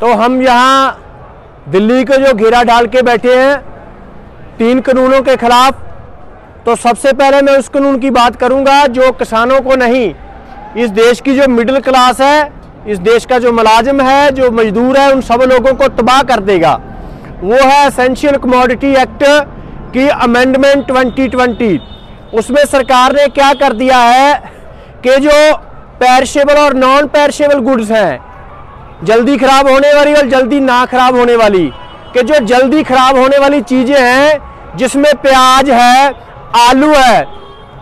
तो हम यहाँ दिल्ली को जो घेरा डाल के बैठे हैं 3 कानूनों के खिलाफ, तो सबसे पहले मैं उस कानून की बात करूंगा जो किसानों को नहीं, इस देश की जो मिडिल क्लास है, इस देश का जो मुलाजिम है, जो मजदूर है, उन सब लोगों को तबाह कर देगा। वो है एसेंशियल कमोडिटी एक्ट की अमेंडमेंट 2020। उसमें सरकार ने क्या कर दिया है कि जो पेरिशेबल और नॉन पेरिशेबल गुड्स हैं, जल्दी खराब होने वाली और जल्दी ना खराब होने वाली, कि जो जल्दी खराब होने वाली चीजें हैं जिसमें प्याज है, आलू है,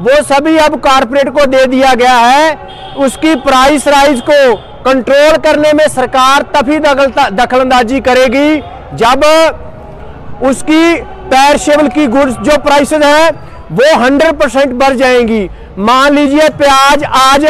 वो सभी अब कॉर्पोरेट को दे दिया गया है। उसकी प्राइस राइज को कंट्रोल करने में सरकार तभी दखलंदाजी करेगी जब उसकी पेरिशेबल की गुड्स जो प्राइसेस है वो 100% बढ़ जाएंगी। मान लीजिए प्याज आज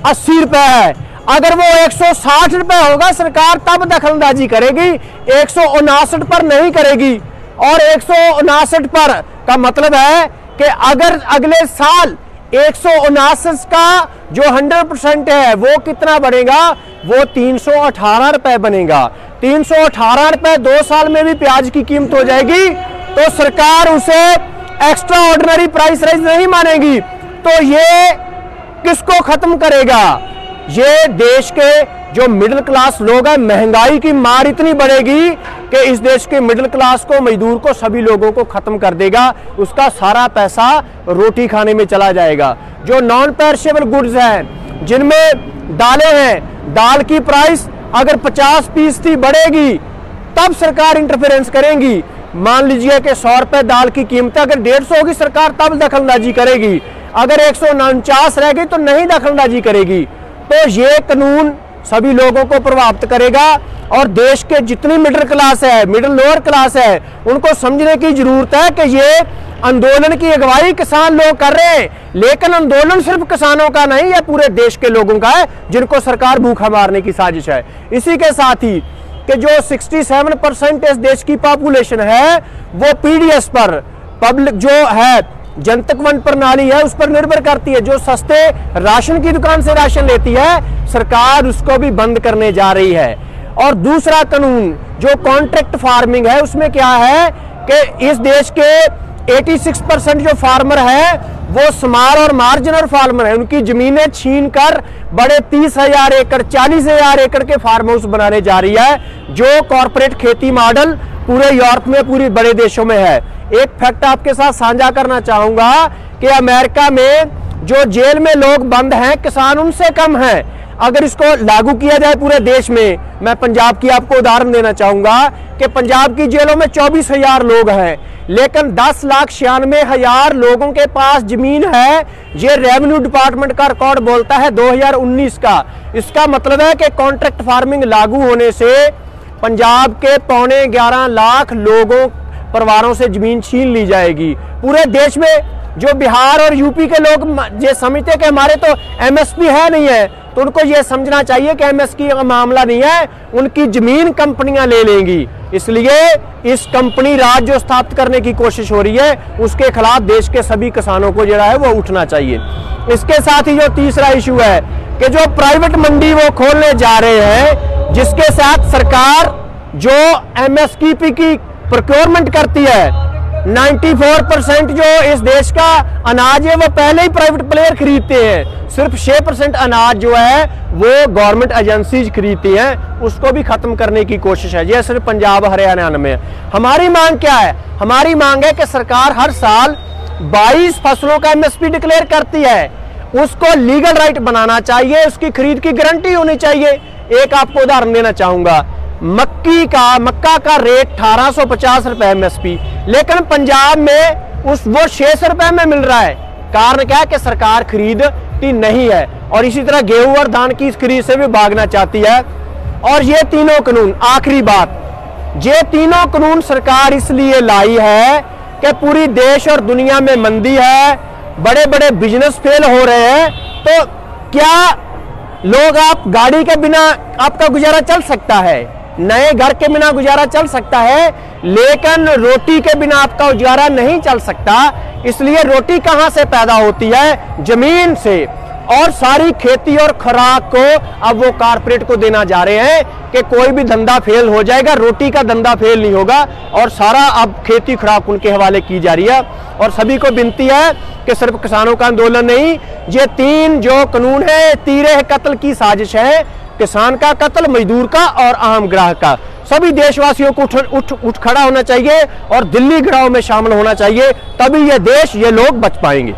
80 रुपए है, अगर वो 160 रुपए होगा सरकार तब दखलंदाजी करेगी, 159 पर नहीं करेगी। और 159 पर का मतलब है कि अगर अगले साल 159 का जो 100% है वो कितना बनेगा, वो 318 रुपए बनेगा। 318 रुपए 2 साल में भी प्याज की कीमत हो जाएगी, तो सरकार उसे एक्स्ट्रा ऑर्डिनरी प्राइस राइज नहीं मानेगी। तो ये किसको खत्म करेगा? ये देश के जो मिडिल क्लास लोग हैं, महंगाई की मार इतनी बढ़ेगी कि इस देश के मिडिल क्लास को, मजदूर को, सभी लोगों को खत्म कर देगा। उसका सारा पैसा रोटी खाने में चला जाएगा। जो नॉन पेरिशेबल गुड्स हैं, जिनमें दालें हैं, दाल की प्राइस अगर 50% बढ़ेगी तब सरकार इंटरफेरेंस करेगी। मान लीजिए कि 100 रुपए दाल की कीमत अगर 150 होगी, सरकार तब दखलंदाजी करेगी। अगर 149 रहेगी तो नहीं दखलंदाजी करेगी। तो ये कानून सभी लोगों को प्रभावित करेगा और देश के जितनी मिडिल क्लास है, मिडिल लोअर क्लास है, उनको समझने की जरूरत है कि ये आंदोलन की अगुवाई किसान लोग कर रहे हैं, लेकिन आंदोलन सिर्फ किसानों का नहीं, यह पूरे देश के लोगों का है जिनको सरकार भूखा मारने की साजिश है। इसी के साथ ही कि जो 67% इस देश की पॉपुलेशन है वो पीडीएस पर, पब्लिक जो है जनतक वंट प्रणाली है, उस पर निर्भर करती है। जो सस्ते राशन की दुकान से राशन लेती है, सरकार उसको भी बंद करने जा रही है। और दूसरा कानून जो कॉन्ट्रैक्ट फार्मिंग है, उसमें क्या है कि इस देश के 86% जो फार्मर है वो स्मॉल और मार्जिनल फार्मर है। उनकी जमीनें छीन कर बड़े 30,000 एकड़ 40,000 एकड़ के फार्म हाउस बनाने जा रही है, जो कॉर्पोरेट खेती मॉडल पूरे यूरोप में, पूरे बड़े देशों में है। एक फैक्ट आपके साथ साझा करना चाहूंगा कि अमेरिका में जो जेल में लोग बंद हैं, किसान उनसे कम हैं। अगर इसको लागू किया जाए पूरे देश में, मैं पंजाब की आपको उदाहरण देना चाहूंगा कि पंजाब की जेलों में 24,000 लोग हैं, लेकिन 10,96,000 लोगों के पास जमीन है। ये रेवेन्यू डिपार्टमेंट का रिकॉर्ड बोलता है 2019 का। इसका मतलब है कि कॉन्ट्रैक्ट फार्मिंग लागू होने से पंजाब के 11.25 लाख लोगों, परिवारों से जमीन छीन ली जाएगी। पूरे देश में जो बिहार और यूपी के लोग ये समझते हैं कि हमारे तो एमएसपी है नहीं है, तो उनको ये समझना चाहिए कि एमएसपी का मामला नहीं है, उनकी जमीन कंपनियां ले लेंगी। इसलिए इस कंपनी राज जो स्थापित करने की कोशिश हो रही है, उसके खिलाफ देश के सभी किसानों को जो है वो उठना चाहिए। इसके साथ ही जो तीसरा इशू है कि जो प्राइवेट मंडी वो खोलने जा रहे हैं, जिसके साथ सरकार जो एमएसपी की प्रोक्योरमेंट करती है, 94% जो इस देश का अनाज है वो पहले ही प्राइवेट प्लेयर खरीदते हैं। सिर्फ 6% अनाज जो है वो गवर्नमेंट एजेंसीज खरीदती हैं, उसको भी खत्म करने की कोशिश है। ये सिर्फ पंजाब हरियाणा में। हमारी मांग क्या है? हमारी मांग है कि सरकार हर साल 22 फसलों का एमएसपी डिक्लेयर करती है, उसको लीगल राइट बनाना चाहिए, उसकी खरीद की गारंटी होनी चाहिए। एक आपको उदाहरण देना चाहूंगा, मक्का का रेट 1850 रुपए एमएसपी, लेकिन पंजाब में वो 600 रुपए में मिल रहा है। कारण क्या है कि सरकार खरीदती नहीं है, और इसी तरह गेहूं और धान की खरीद से भी भागना चाहती है। और ये तीनों कानून, आखिरी बात, ये तीनों कानून सरकार इसलिए लाई है कि पूरी देश और दुनिया में मंदी है, बड़े बड़े बिजनेस फेल हो रहे हैं। तो क्या लोग, आप गाड़ी के बिना आपका गुजारा चल सकता है, नए घर के बिना गुजारा चल सकता है, लेकिन रोटी के बिना आपका गुजारा नहीं चल सकता। इसलिए रोटी कहां से पैदा होती है? जमीन से। और सारी खेती और खुराक को अब वो कारपोरेट को देना जा रहे हैं कि कोई भी धंधा फेल हो जाएगा, रोटी का धंधा फेल नहीं होगा, और सारा अब खेती खुराक उनके हवाले की जा रही है। और सभी को विनती है कि सिर्फ किसानों का आंदोलन नहीं, ये 3 जो कानून है तीरे कत्ल की साजिश है, किसान का कत्ल, मजदूर का और आम ग्राहक का। सभी देशवासियों को उठ खड़ा होना चाहिए और दिल्ली घेराव में शामिल होना चाहिए, तभी ये देश, ये लोग बच पाएंगे।